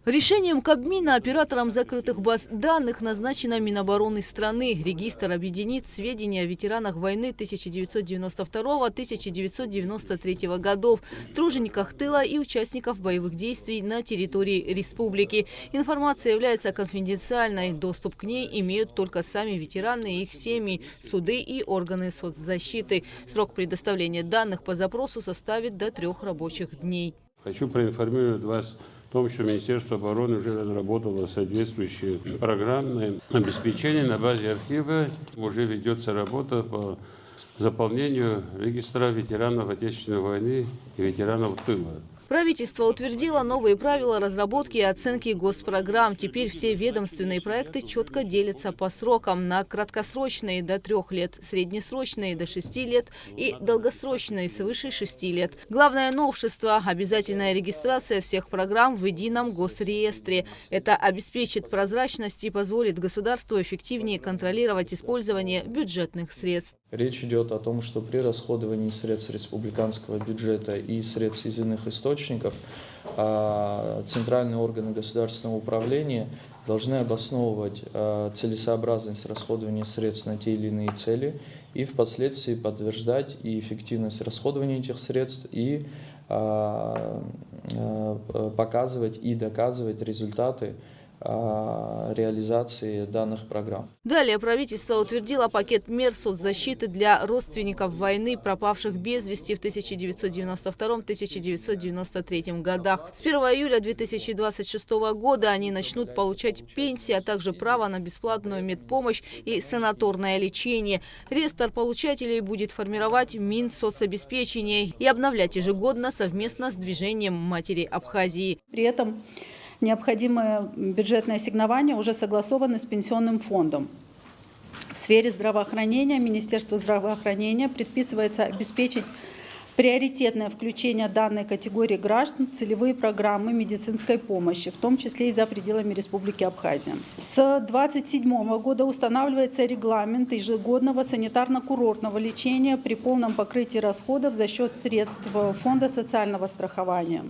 Решением Кабмина операторам закрытых баз данных назначена Минобороны страны. Регистр объединит сведения о ветеранах войны 1992-1993 годов, тружениках тыла и участников боевых действий на территории республики. Информация является конфиденциальной. Доступ к ней имеют только сами ветераны и их семьи, суды и органы соцзащиты. Срок предоставления данных по запросу составит до 3 рабочих дней. Хочу проинформировать вас о том, что Министерство обороны уже разработало соответствующее программное обеспечение на базе архива. Уже ведется работа по заполнению регистра ветеранов Отечественной войны и ветеранов тыла. Правительство утвердило новые правила разработки и оценки госпрограмм. Теперь все ведомственные проекты четко делятся по срокам на краткосрочные до 3 лет, среднесрочные до 6 лет и долгосрочные свыше 6 лет. Главное новшество – обязательная регистрация всех программ в едином госреестре. Это обеспечит прозрачность и позволит государству эффективнее контролировать использование бюджетных средств. Речь идет о том, что при расходовании средств республиканского бюджета и средств из иных источников центральные органы государственного управления должны обосновывать целесообразность расходования средств на те или иные цели и впоследствии подтверждать и эффективность расходования этих средств и показывать и доказывать результаты реализации данных программ. Далее правительство утвердило пакет мер соцзащиты для родственников войны, пропавших без вести в 1992-1993 годах. С 1 июля 2026 года они начнут получать пенсии, а также право на бесплатную медпомощь и санаторное лечение. Реестр получателей будет формировать Минсоцобеспечение и обновлять ежегодно совместно с движением матери Абхазии. При этом необходимое бюджетное ассигнование уже согласовано с Пенсионным фондом. В сфере здравоохранения Министерству здравоохранения предписывается обеспечить приоритетное включение данной категории граждан в целевые программы медицинской помощи, в том числе и за пределами Республики Абхазия. С 2027 года устанавливается регламент ежегодного санитарно-курортного лечения при полном покрытии расходов за счет средств Фонда социального страхования.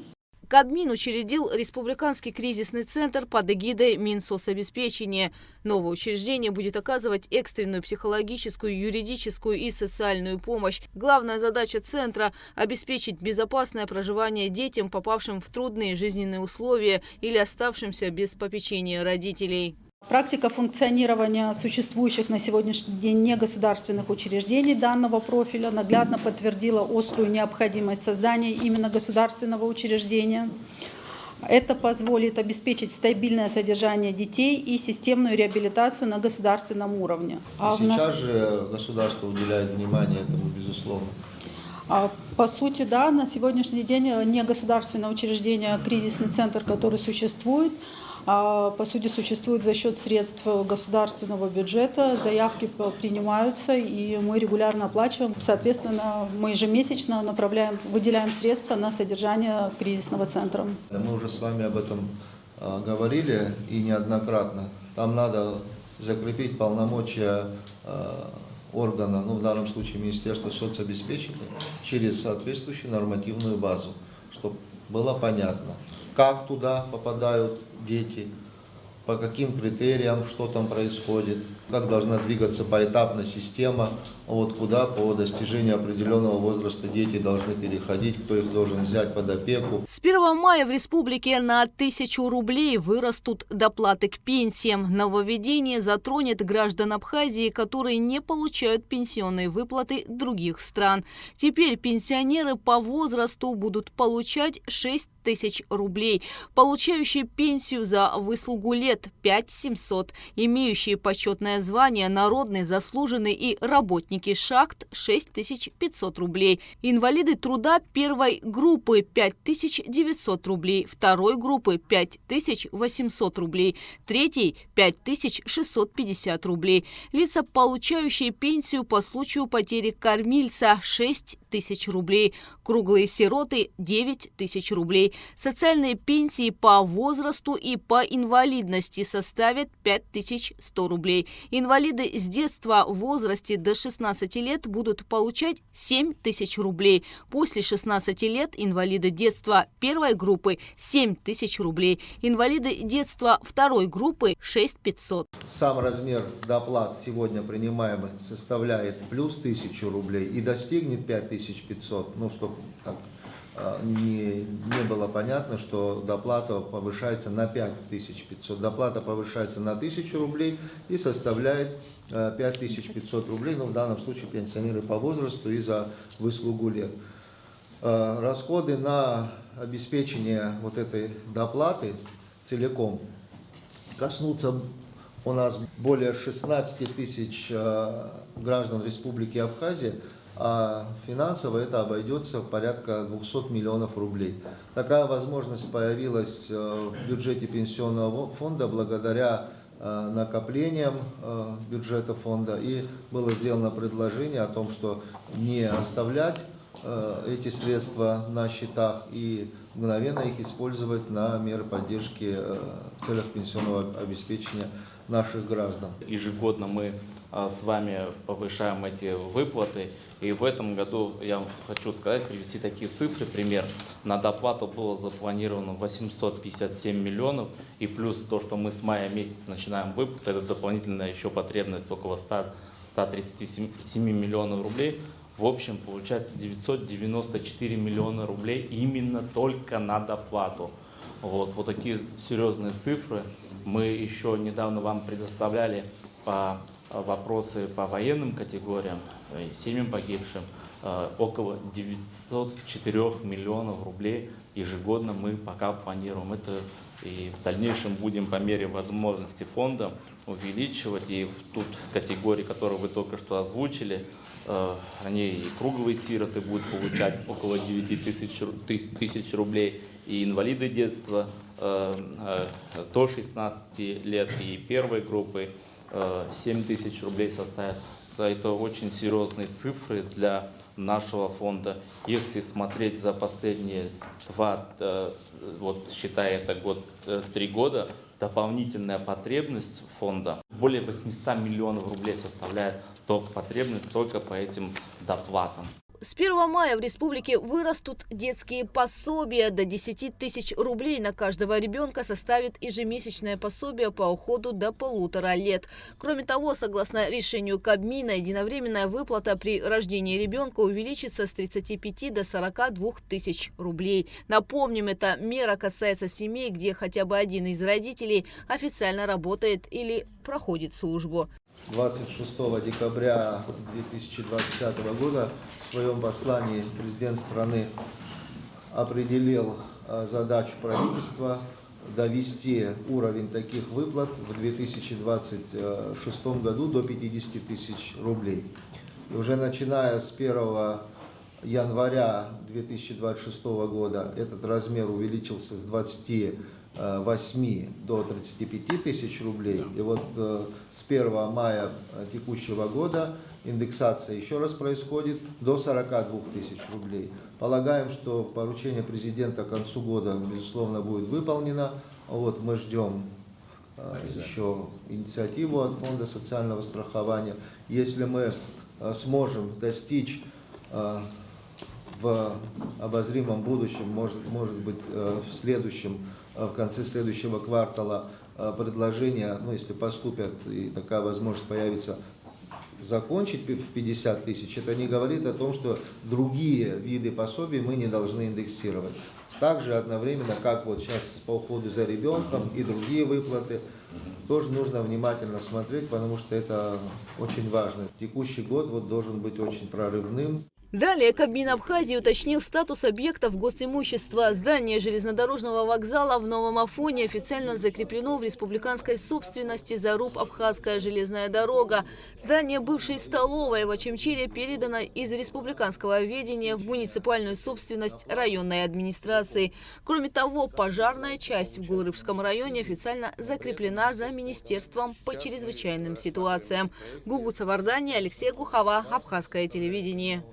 Кабмин учредил Республиканский кризисный центр под эгидой Минсоцобеспечения. Новое учреждение будет оказывать экстренную психологическую, юридическую и социальную помощь. Главная задача центра – обеспечить безопасное проживание детям, попавшим в трудные жизненные условия или оставшимся без попечения родителей. Практика функционирования существующих на сегодняшний день негосударственных учреждений данного профиля наглядно подтвердила острую необходимость создания именно государственного учреждения. Это позволит обеспечить стабильное содержание детей и системную реабилитацию на государственном уровне. Сейчас же государство уделяет внимание этому, безусловно. По сути, да, на сегодняшний день негосударственное учреждение, кризисный центр, который существует, по сути, существует за счет средств государственного бюджета, заявки принимаются, и мы регулярно оплачиваем. Соответственно, мы ежемесячно выделяем средства на содержание кризисного центра. Мы уже с вами об этом говорили и неоднократно. Там надо закрепить полномочия органа, в данном случае Министерства соцобеспечения, через соответствующую нормативную базу, чтобы было понятно, как туда попадают дети, по каким критериям, что там происходит, как должна двигаться поэтапно система, куда по достижению определенного возраста дети должны переходить, кто их должен взять под опеку. С 1 мая в республике на 1000 рублей вырастут доплаты к пенсиям. Нововведение затронет граждан Абхазии, которые не получают пенсионные выплаты других стран. Теперь пенсионеры по возрасту будут получать 6000 рублей, получающие пенсию за выслугу лет 5700, имеющие почетное звание народный, заслуженный и работники шахт 6500 рублей, инвалиды труда первой группы 5900 рублей, второй группы 5800 рублей, третьей 5650 рублей, лица, получающие пенсию по случаю потери кормильца 6000 тысяч рублей. Круглые сироты – 9 тысяч рублей. Социальные пенсии по возрасту и по инвалидности составят 5100 рублей. Инвалиды с детства в возрасте до 16 лет будут получать 7 тысяч рублей. После 16 лет инвалиды детства первой группы – 7 тысяч рублей. Инвалиды детства второй группы – 6500. Сам размер доплат сегодня принимаемый составляет плюс 1000 рублей и достигнет 5500. Ну, чтобы так не было понятно, что доплата повышается на 5500. Доплата повышается на 1000 рублей и составляет 5500 рублей. Ну, в данном случае пенсионеры по возрасту и за выслугу лет. Расходы на обеспечение вот этой доплаты целиком коснутся у нас более 16 тысяч граждан Республики Абхазия, а финансово это обойдется в порядка 200 миллионов рублей. Такая возможность появилась в бюджете пенсионного фонда благодаря накоплениям бюджета фонда, и было сделано предложение о том, что не оставлять эти средства на счетах и мгновенно их использовать на меры поддержки в целях пенсионного обеспечения наших граждан. Ежегодно мы с вами повышаем эти выплаты, и в этом году я хочу сказать, привести такие цифры, пример. На доплату было запланировано 857 миллионов, и плюс то, что мы с мая месяца начинаем выплаты, это дополнительная еще потребность около 137 миллионов рублей. В общем, получается 994 миллиона рублей именно только на доплату. Вот такие серьезные цифры. Мы еще недавно вам предоставляли вопросы по военным категориям, семьям погибшим. Около 904 миллионов рублей ежегодно мы пока планируем. Это и в дальнейшем будем по мере возможности фонда увеличивать. И тут категории, которые вы только что озвучили, они и круглые сироты будут получать около 9 тысяч рублей, и инвалиды детства до 16 лет и первой группы 7 тысяч рублей составят. Это очень серьезные цифры для нашего фонда. Если смотреть за последние считая это год, 3 года, дополнительная потребность фонда более 800 миллионов рублей составляет потребность только по этим доплатам. С 1 мая в республике вырастут детские пособия. До 10 тысяч рублей на каждого ребенка составит ежемесячное пособие по уходу до 1,5 лет. Кроме того, согласно решению Кабмина, единовременная выплата при рождении ребенка увеличится с 35 до 42 тысяч рублей. Напомним, эта мера касается семей, где хотя бы один из родителей официально работает или проходит службу. 26 декабря 2020 года в своем послании президент страны определил задачу правительства довести уровень таких выплат в 2026 году до 50 тысяч рублей. И уже начиная с 1 января 2026 года этот размер увеличился с 28 до 35 тысяч рублей. И вот с 1 мая текущего года индексация еще раз происходит до 42 тысяч рублей. Полагаем, что поручение президента к концу года, безусловно, будет выполнено. Мы ждем еще инициативу от Фонда социального страхования. Если мы сможем достичь в обозримом будущем, может быть, в конце следующего квартала предложения, если поступят и такая возможность появится, закончить в 50 тысяч, это не говорит о том, что другие виды пособий мы не должны индексировать. Также одновременно, как сейчас по уходу за ребенком и другие выплаты, тоже нужно внимательно смотреть, потому что это очень важно. Текущий год должен быть очень прорывным. Далее Кабмин Абхазии уточнил статус объектов госимущества. Здание железнодорожного вокзала в Новом Афоне официально закреплено в республиканской собственности ЗАРУП «Абхазская железная дорога». Здание бывшей столовой в Очимчире передано из республиканского ведения в муниципальную собственность районной администрации. Кроме того, пожарная часть в Гулрыбском районе официально закреплена за Министерством по чрезвычайным ситуациям. Гугуца Вардани, Алексей Гухова, Абхазское телевидение.